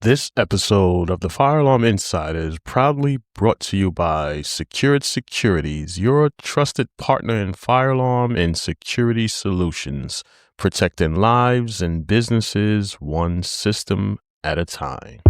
This episode of the Fire Alarm Insider is proudly brought to you by Secured Securities, your trusted partner in fire alarm and security solutions, protecting lives and businesses one system at a time.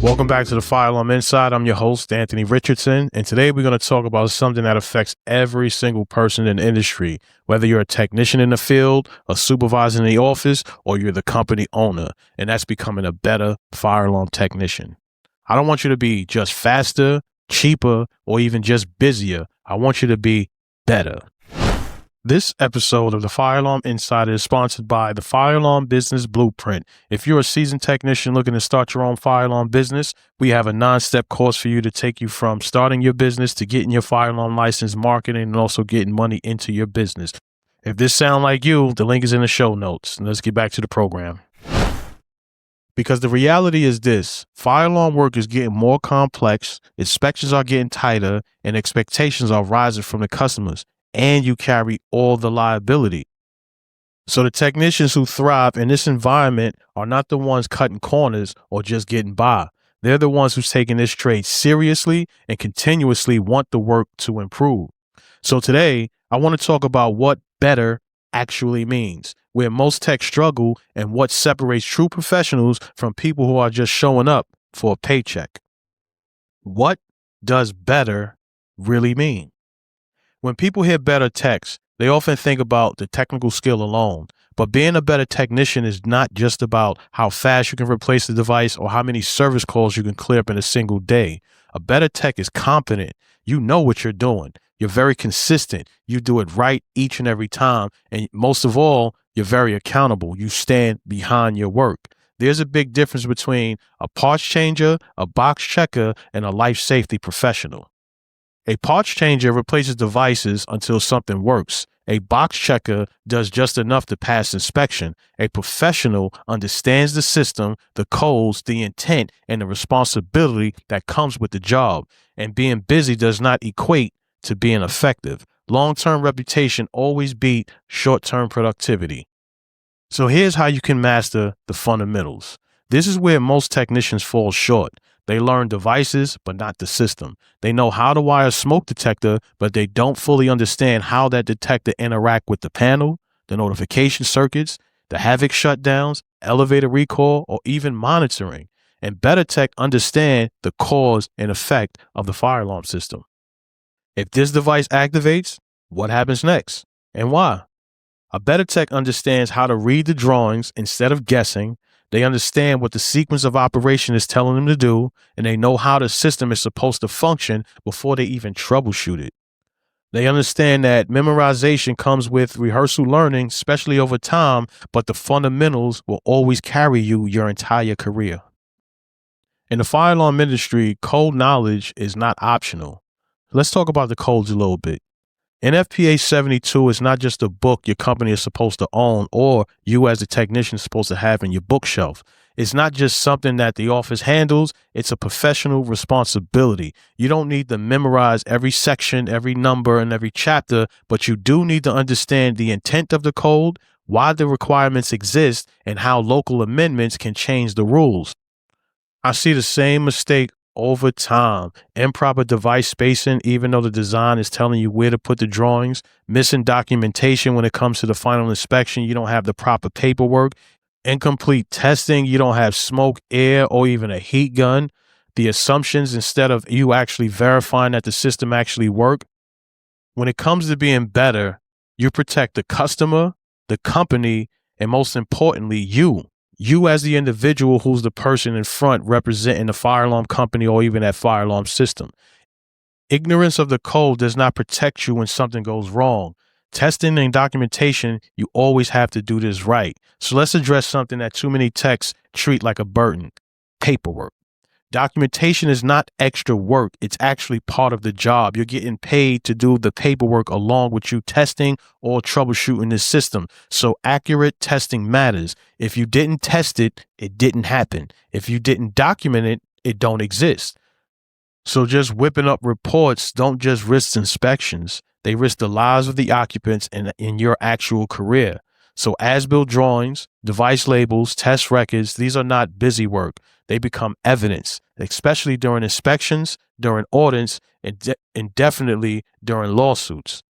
Welcome back to the Fire Alarm Inside. I'm your host, Anthony Richardson, and today we're going to talk about something that affects every single person in the industry, whether you're a technician in the field, a supervisor in the office, or you're the company owner, and that's becoming a better fire alarm technician. I don't want you to be just faster, cheaper, or even just busier. I want you to be better. This episode of the Fire Alarm Insider is sponsored by the Fire Alarm Business Blueprint. If you're a seasoned technician looking to start your own fire alarm business, we have a 9-step course for you to take you from starting your business to getting your fire alarm license, marketing, and also getting money into your business. If this sounds like you, the link is in the show notes. Let's get back to the program. Because the reality is this: fire alarm work is getting more complex, inspections are getting tighter, and expectations are rising from the customers. And you carry all the liability. So the technicians who thrive in this environment are not the ones cutting corners or just getting by. They're the ones who's taking this trade seriously and continuously want the work to improve. So today, I want to talk about what better actually means, where most techs struggle, and what separates true professionals from people who are just showing up for a paycheck. What does better really mean? When people hear better techs, they often think about the technical skill alone. But being a better technician is not just about how fast you can replace the device or how many service calls you can clear up in a single day. A better tech is confident. You know what you're doing. You're very consistent. You do it right each and every time. And most of all, you're very accountable. You stand behind your work. There's a big difference between a parts changer, a box checker, and a life safety professional. A parts changer replaces devices until something works. A box checker does just enough to pass inspection. A professional understands the system, the codes, the intent, and the responsibility that comes with the job. And being busy does not equate to being effective. Long-term reputation always beat short-term productivity. So here's how you can master the fundamentals. This is where most technicians fall short. They learn devices, but not the system. They know how to wire a smoke detector, but they don't fully understand how that detector interact with the panel, the notification circuits, the havoc shutdowns, elevator recall, or even monitoring. And better tech understand the cause and effect of the fire alarm system. If this device activates, what happens next and why? A better tech understands how to read the drawings instead of guessing. They understand what the sequence of operation is telling them to do, and they know how the system is supposed to function before they even troubleshoot it. They understand that memorization comes with rehearsal learning, especially over time, but the fundamentals will always carry you your entire career. In the fire alarm industry, code knowledge is not optional. Let's talk about the codes a little bit. NFPA 72 is not just a book your company is supposed to own or you as a technician is supposed to have in your bookshelf. It's not just something that the office handles. It's a professional responsibility. You don't need to memorize every section, every number, and every chapter, but you do need to understand the intent of the code, why the requirements exist, and how local amendments can change the rules. I see the same mistake over time. Improper device spacing, even though the design is telling you where to put the drawings. Missing documentation when it comes to the final inspection. You don't have the proper paperwork. Incomplete testing. You don't have smoke, air, or even a heat gun. The assumptions instead of you actually verifying that the system actually works. When it comes to being better, you protect the customer, the company, and most importantly, you. You as the individual who's the person in front representing the fire alarm company or even that fire alarm system. Ignorance of the code does not protect you when something goes wrong. Testing and documentation, you always have to do this right. So let's address something that too many techs treat like a burden: paperwork. Documentation is not extra work. It's actually part of the job. You're getting paid to do the paperwork along with you testing or troubleshooting the system. So accurate testing matters. If you didn't test it, it didn't happen. If you didn't document it, it don't exist. So just whipping up reports don't just risk inspections. They risk the lives of the occupants and in your actual career. So as-built drawings, device labels, test records, these are not busy work. They become evidence, especially during inspections, during audits, and definitely during lawsuits.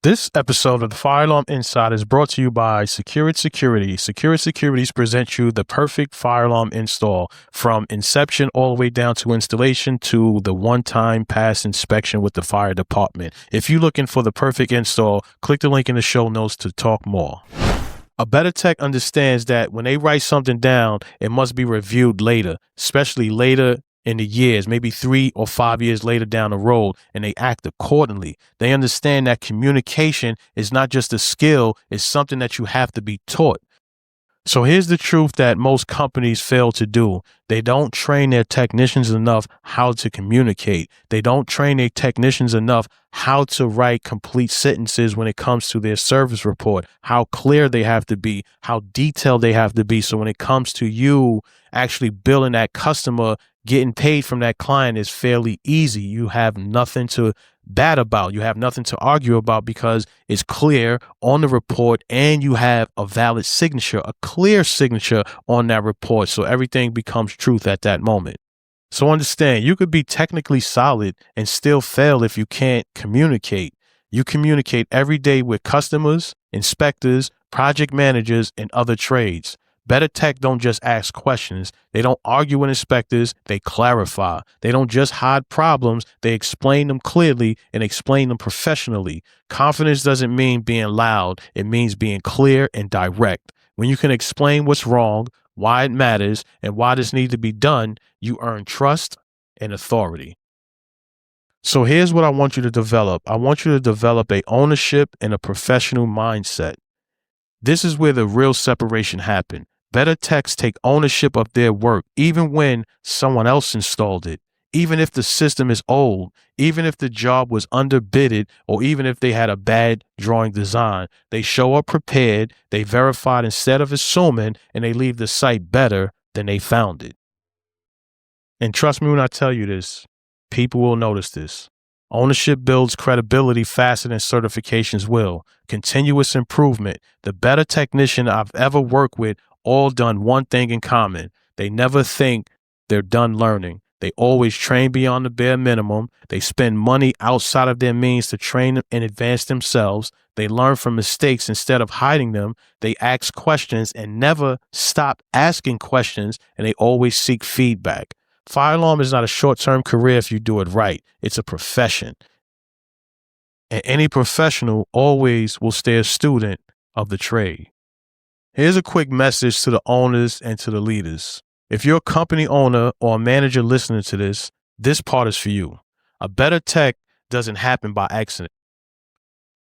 This episode of the Fire Alarm Insider is brought to you by Secured Security. Secured Securities presents you the perfect fire alarm install, from inception all the way down to installation to the one-time pass inspection with the fire department. If you're looking for the perfect install, click the link in the show notes to talk more. A better tech understands that when they write something down, it must be reviewed later, especially later in the years, maybe 3 or 5 years later down the road, and they act accordingly. They understand that communication is not just a skill, it's something that you have to be taught. So here's the truth that most companies fail to do. They don't train their technicians enough how to communicate. They don't train their technicians enough how to write complete sentences when it comes to their service report, how clear they have to be, how detailed they have to be. So when it comes to you actually billing that customer, getting paid from that client is fairly easy. You have nothing to bat about. You have nothing to argue about because it's clear on the report and you have a valid signature, a clear signature on that report. So everything becomes truth at that moment. So understand, you could be technically solid and still fail if you can't communicate. You communicate every day with customers, inspectors, project managers, and other trades. Better tech don't just ask questions. They don't argue with inspectors. They clarify. They don't just hide problems. They explain them clearly and explain them professionally. Confidence doesn't mean being loud. It means being clear and direct. When you can explain what's wrong, why it matters, and why this needs to be done, you earn trust and authority. So here's what I want you to develop. I want you to develop a ownership and a professional mindset. This is where the real separation happens. Better techs take ownership of their work, even when someone else installed it, even if the system is old, even if the job was underbidded, or even if they had a bad drawing design. They show up prepared, they verified instead of assuming, and they leave the site better than they found it. And trust me when I tell you this, people will notice this. Ownership builds credibility faster than certifications will. Continuous improvement. The better technician I've ever worked with all done one thing in common. They never think they're done learning. They always train beyond the bare minimum. They spend money outside of their means to train and advance themselves. They learn from mistakes instead of hiding them. They ask questions and never stop asking questions, and they always seek feedback. Fire alarm is not a short-term career if you do it right. It's a profession. And any professional always will stay a student of the trade. Here's a quick message to the owners and to the leaders. If you're a company owner or a manager listening to this part is for you. A better tech doesn't happen by accident.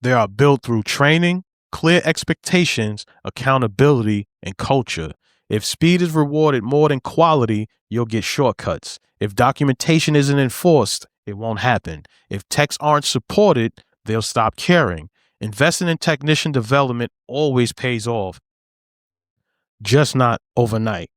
They are built through training, clear expectations, accountability, and culture. If speed is rewarded more than quality, you'll get shortcuts. If documentation isn't enforced, it won't happen. If techs aren't supported, they'll stop caring. Investing in technician development always pays off, just not overnight.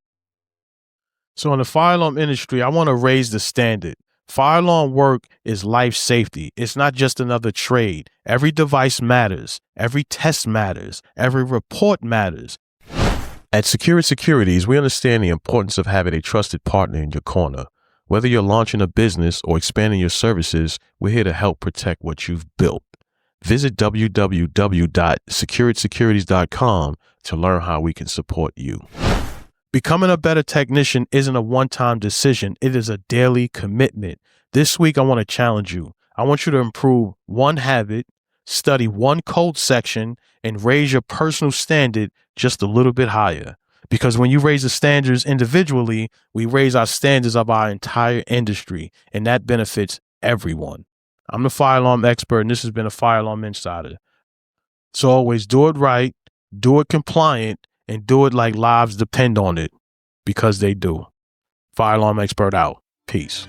So in the fire alarm industry, I want to raise the standard. Fire alarm work is life safety. It's not just another trade. Every device matters. Every test matters. Every report matters. At Secured Securities, we understand the importance of having a trusted partner in your corner. Whether you're launching a business or expanding your services, we're here to help protect what you've built. Visit www.securedsecurities.com to learn how we can support you. Becoming a better technician isn't a one-time decision. It is a daily commitment. This week, I want to challenge you. I want you to improve one habit, study one code section, and raise your personal standard just a little bit higher. Because when you raise the standards individually, we raise our standards of our entire industry, and that benefits everyone. I'm the fire alarm expert, and this has been a Fire Alarm Insider. So always do it right, do it compliant, and do it like lives depend on it, because they do. Fire alarm expert out. Peace.